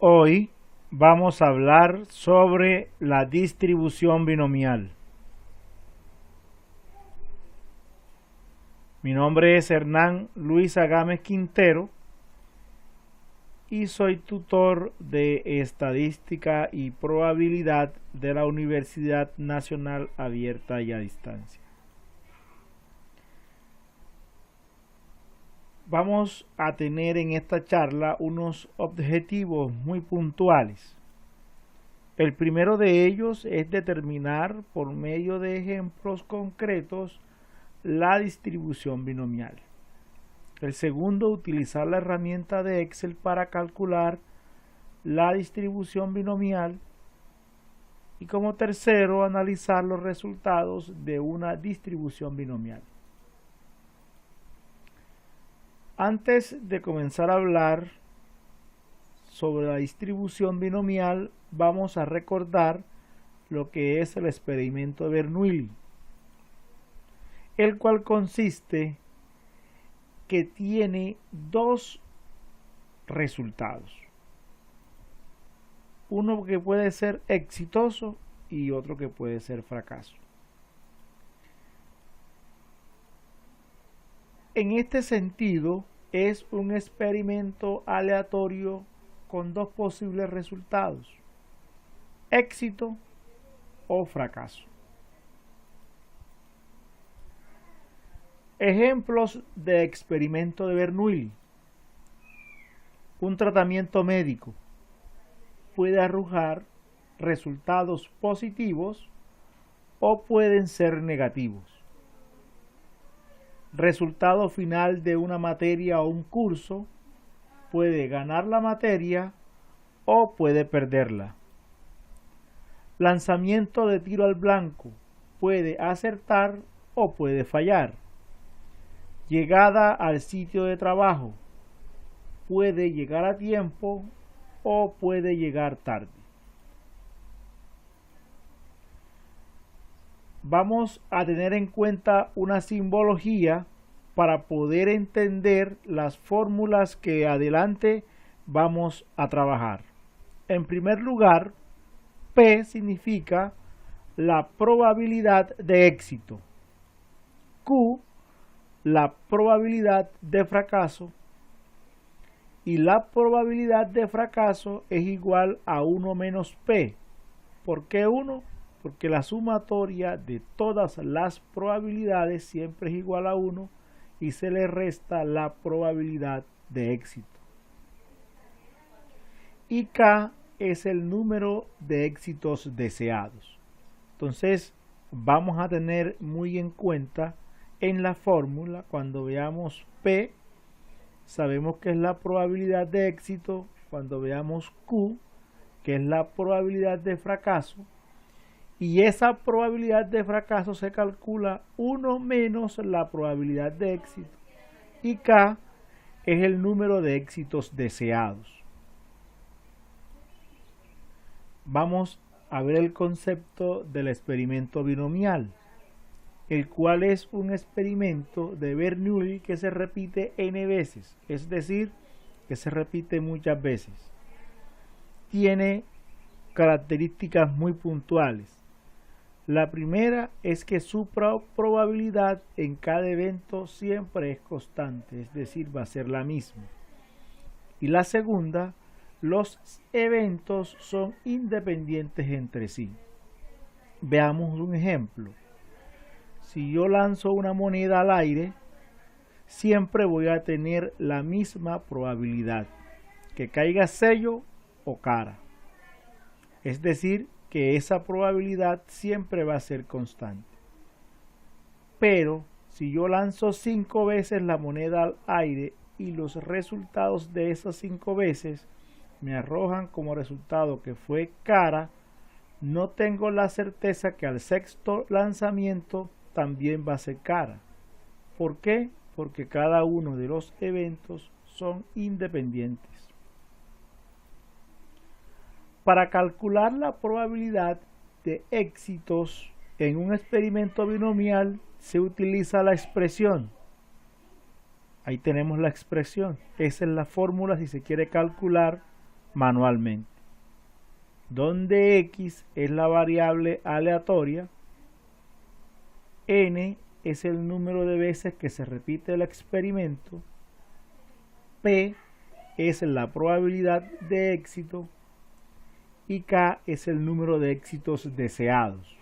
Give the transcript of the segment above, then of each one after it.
Hoy vamos a hablar sobre la distribución binomial. Mi nombre es Hernán Luis Agames Quintero y soy tutor de Estadística y Probabilidad de la Universidad Nacional Abierta y a Distancia. Vamos a tener en esta charla unos objetivos muy puntuales. El primero de ellos es determinar por medio de ejemplos concretos la distribución binomial. El segundo, utilizar la herramienta de Excel para calcular la distribución binomial. Y como tercero, analizar los resultados de una distribución binomial. Antes de comenzar a hablar sobre la distribución binomial, vamos a recordar lo que es el experimento de Bernoulli, el cual consiste que tiene dos resultados. Uno que puede ser exitoso y otro que puede ser fracaso. En este sentido, es un experimento aleatorio con dos posibles resultados: éxito o fracaso. Ejemplos de experimento de Bernoulli. Un tratamiento médico puede arrojar resultados positivos o pueden ser negativos. Resultado final de una materia o un curso: puede ganar la materia o puede perderla. Lanzamiento de tiro al blanco: puede acertar o puede fallar. Llegada al sitio de trabajo: puede llegar a tiempo o puede llegar tarde. Vamos a tener en cuenta una simbología para poder entender las fórmulas que adelante vamos a trabajar. En primer lugar, P significa la probabilidad de éxito, Q la probabilidad de fracaso, y la probabilidad de fracaso es igual a 1 menos P. ¿Por qué 1? Porque la sumatoria de todas las probabilidades siempre es igual a 1 y se le resta la probabilidad de éxito. Y K es el número de éxitos deseados. Entonces vamos a tener muy en cuenta en la fórmula, cuando veamos P, sabemos que es la probabilidad de éxito. Cuando veamos Q, que es la probabilidad de fracaso, y esa probabilidad de fracaso se calcula 1 menos la probabilidad de éxito, y K es el número de éxitos deseados. Vamos a ver el concepto del experimento binomial, el cual es un experimento de Bernoulli que se repite n veces, es decir, que se repite muchas veces. Tiene características muy puntuales. La primera es que su probabilidad en cada evento siempre es constante, es decir, va a ser la misma. Y la segunda, los eventos son independientes entre sí. Veamos un ejemplo. Si yo lanzo una moneda al aire, siempre voy a tener la misma probabilidad, que caiga sello o cara. Es decir, que esa probabilidad siempre va a ser constante. Pero si yo lanzo 5 veces la moneda al aire y los resultados de esas 5 veces me arrojan como resultado que fue cara, no tengo la certeza que al sexto lanzamiento también va a ser cara. ¿Por qué? Porque cada uno de los eventos son independientes. Para calcular la probabilidad de éxitos en un experimento binomial se utiliza la expresión. Ahí tenemos la expresión. Esa es la fórmula si se quiere calcular manualmente, donde X es la variable aleatoria, N es el número de veces que se repite el experimento, P es la probabilidad de éxito y K es el número de éxitos deseados.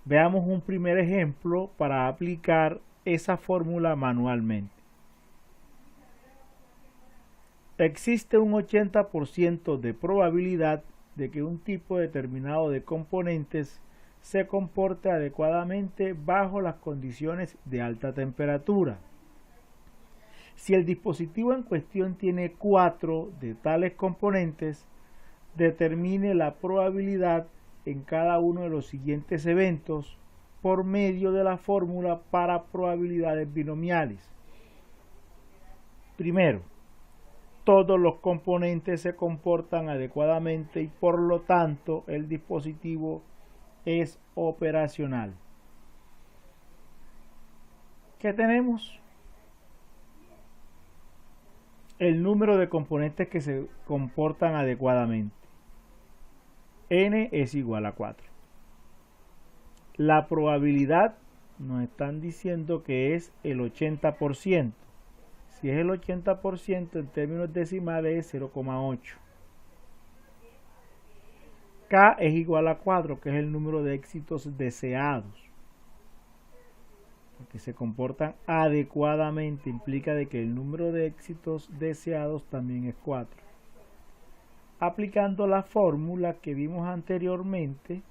Veamos un primer ejemplo para aplicar esa fórmula manualmente. Existe un 80% de probabilidad de que un tipo determinado de componentes se comporte adecuadamente bajo las condiciones de alta temperatura. Si el dispositivo en cuestión tiene 4 de tales componentes, determine la probabilidad en cada uno de los siguientes eventos por medio de la fórmula para probabilidades binomiales. Primero, todos los componentes se comportan adecuadamente y por lo tanto el dispositivo es operacional. ¿Qué tenemos? El número de componentes que se comportan adecuadamente. N es igual a 4. La probabilidad nos están diciendo que es el 80%. Si es el 80% en términos decimales es 0,8. K es igual a 4, que es el número de éxitos deseados. Porque se comportan adecuadamente implica de que el número de éxitos deseados también es 4. Aplicando la fórmula que vimos anteriormente,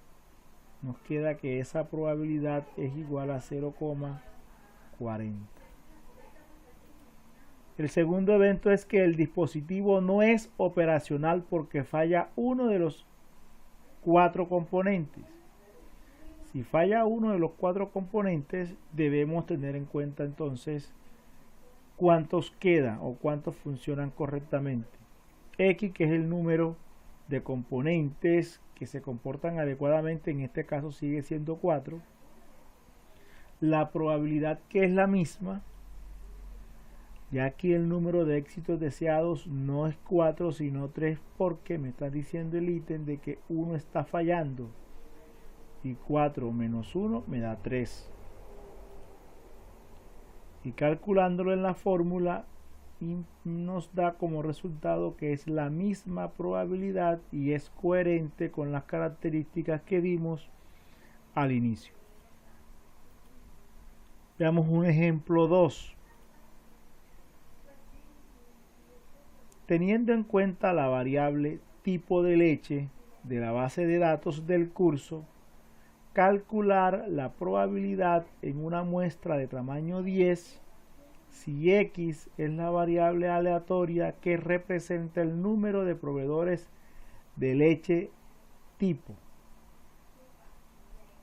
nos queda que esa probabilidad es igual a 0,40. El segundo evento es que el dispositivo no es operacional porque falla uno de los 4 componentes. Si falla uno de los 4 componentes, debemos tener en cuenta entonces cuántos quedan o cuántos funcionan correctamente. X, que es el número de componentes que se comportan adecuadamente, en este caso sigue siendo 4. La probabilidad, que es la misma, ya aquí el número de éxitos deseados no es 4 sino 3 porque me está diciendo el ítem de que 1 está fallando y 4 menos 1 me da 3. Y calculándolo en la fórmula nos da como resultado que es la misma probabilidad y es coherente con las características que vimos al inicio. Veamos un ejemplo 2. Teniendo en cuenta la variable tipo de leche de la base de datos del curso, calcular la probabilidad en una muestra de tamaño 10 si X es la variable aleatoria que representa el número de proveedores de leche tipo.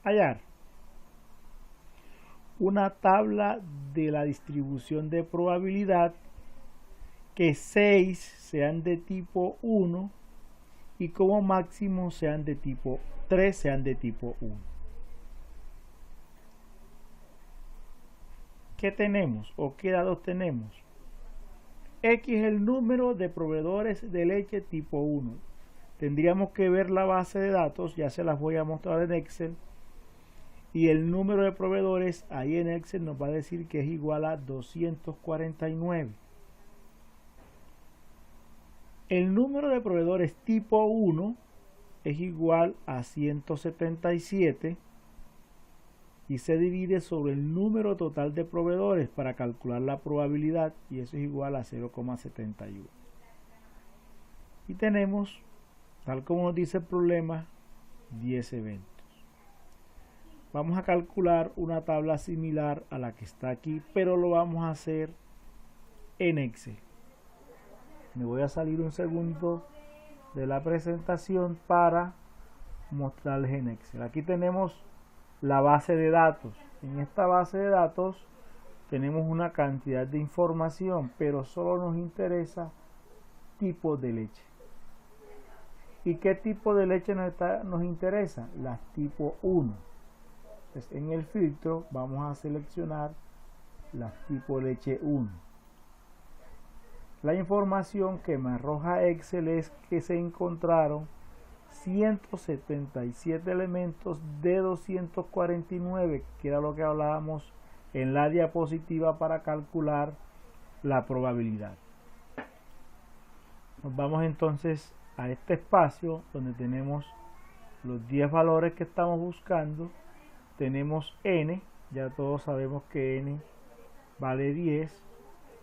Hallar una tabla de la distribución de probabilidad que 6 sean de tipo 1 y como máximo sean de tipo 3 sean de tipo 1. ¿Qué tenemos o qué datos tenemos? X es el número de proveedores de leche tipo 1. Tendríamos que ver la base de datos, ya se las voy a mostrar en Excel. Y el número de proveedores ahí en Excel nos va a decir que es igual a 249. El número de proveedores tipo 1 es igual a 177 y se divide sobre el número total de proveedores para calcular la probabilidad y eso es igual a 0,71. Y tenemos, tal como nos dice el problema, 10 eventos. Vamos a calcular una tabla similar a la que está aquí, pero lo vamos a hacer en Excel. Me voy a salir un segundo de la presentación para mostrarles en Excel. Aquí tenemos la base de datos. En esta base de datos tenemos una cantidad de información, pero solo nos interesa tipos de leche. ¿Y qué tipo de leche nos interesa? Las tipo 1. Entonces, en el filtro vamos a seleccionar las tipo leche 1. La información que me arroja Excel es que se encontraron 177 elementos de 249, que era lo que hablábamos en la diapositiva para calcular la probabilidad. Nos vamos entonces a este espacio donde tenemos los 10 valores que estamos buscando. Tenemos n, ya todos sabemos que n vale 10.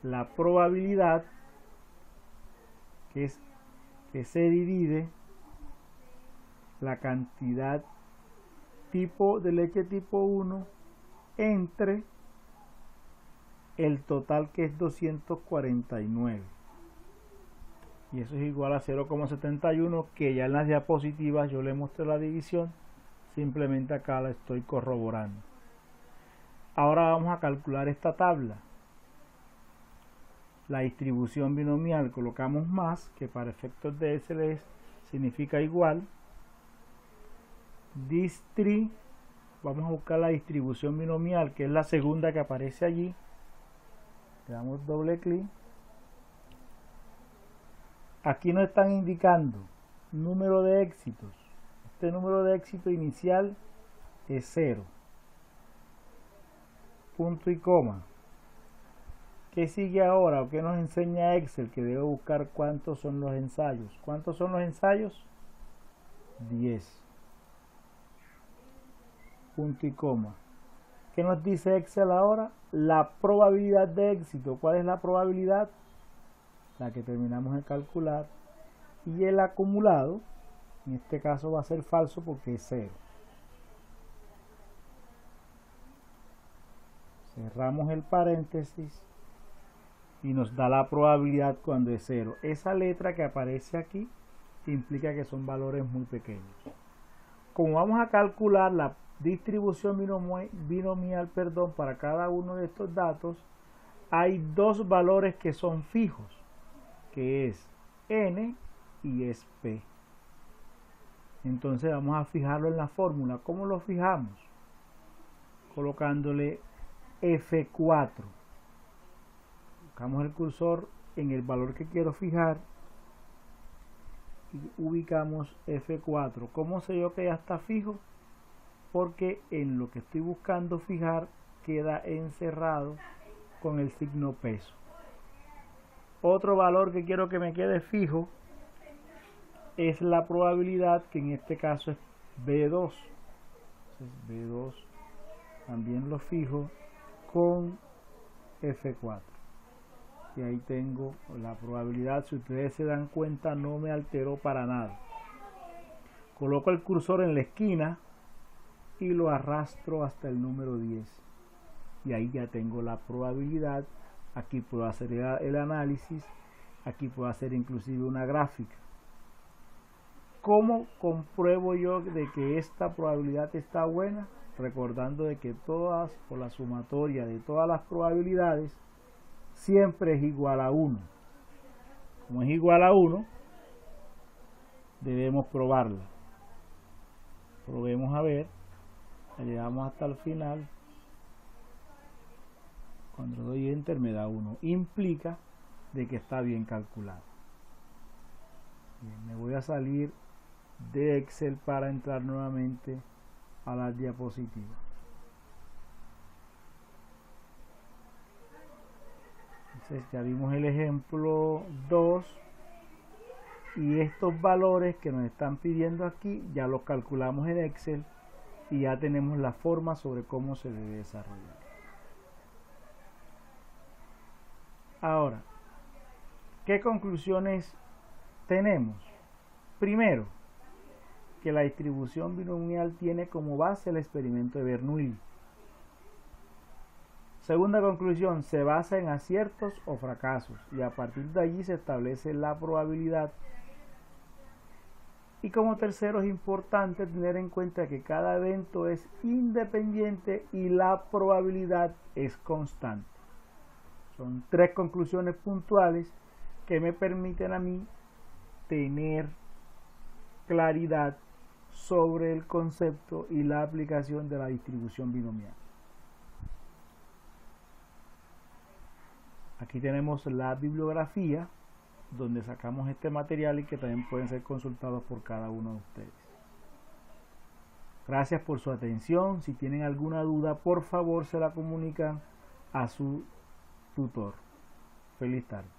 La probabilidad, que es que se divide la cantidad de leche tipo 1 entre el total, que es 249, y eso es igual a 0,71, que ya en las diapositivas yo le mostré la división, simplemente acá la estoy corroborando. Ahora vamos a calcular esta tabla. La distribución binomial, colocamos más, que para efectos de SLS significa igual, distri, vamos a buscar la distribución binomial, que es la segunda que aparece allí. Le damos doble clic. Aquí nos están indicando número de éxitos. Este número de éxito inicial es 0. Punto y coma. ¿Qué sigue ahora o qué nos enseña Excel? Que debo buscar cuántos son los ensayos. ¿Cuántos son los ensayos? 10. Punto y coma. ¿Qué nos dice Excel ahora? La probabilidad de éxito. ¿Cuál es la probabilidad? La que terminamos de calcular. Y el acumulado, en este caso va a ser falso porque es 0. Cerramos el paréntesis y nos da la probabilidad cuando es 0. Esa letra que aparece aquí implica que son valores muy pequeños. Como vamos a calcular la distribución binomial, para cada uno de estos datos, hay dos valores que son fijos, que es n y es p. Entonces vamos a fijarlo en la fórmula. ¿Cómo lo fijamos? Colocándole F4. Colocamos el cursor en el valor que quiero fijar y ubicamos F4. ¿Cómo sé yo que ya está fijo? Porque en lo que estoy buscando fijar queda encerrado con el signo peso. Otro valor que quiero que me quede fijo es la probabilidad, que en este caso es B2. Entonces B2 también lo fijo con F4. Y ahí tengo la probabilidad. Si ustedes se dan cuenta, no me alteró para nada. Coloco el cursor en la esquina y lo arrastro hasta el número 10. Y ahí ya tengo la probabilidad. Aquí puedo hacer el análisis. Aquí puedo hacer inclusive una gráfica. ¿Cómo compruebo yo de que esta probabilidad está buena? Recordando de que todas, o la sumatoria de todas las probabilidades, siempre es igual a 1. Como es igual a 1, debemos probarla. Probemos a ver. Llegamos hasta el final. Cuando doy enter me da 1. Implica de que está bien calculado. Bien, me voy a salir de Excel para entrar nuevamente a la diapositiva. Entonces ya vimos el ejemplo 2 y estos valores que nos están pidiendo aquí ya los calculamos en Excel y ya tenemos la forma sobre cómo se debe desarrollar. Ahora, ¿qué conclusiones tenemos? Primero, que la distribución binomial tiene como base el experimento de Bernoulli. Segunda conclusión, se basa en aciertos o fracasos y a partir de allí se establece la probabilidad. Y como tercero, es importante tener en cuenta que cada evento es independiente y la probabilidad es constante. Son tres conclusiones puntuales que me permiten a mí tener claridad sobre el concepto y la aplicación de la distribución binomial. Aquí tenemos la bibliografía donde sacamos este material y que también pueden ser consultados por cada uno de ustedes. Gracias por su atención. Si tienen alguna duda, por favor se la comunican a su tutor. Feliz tarde.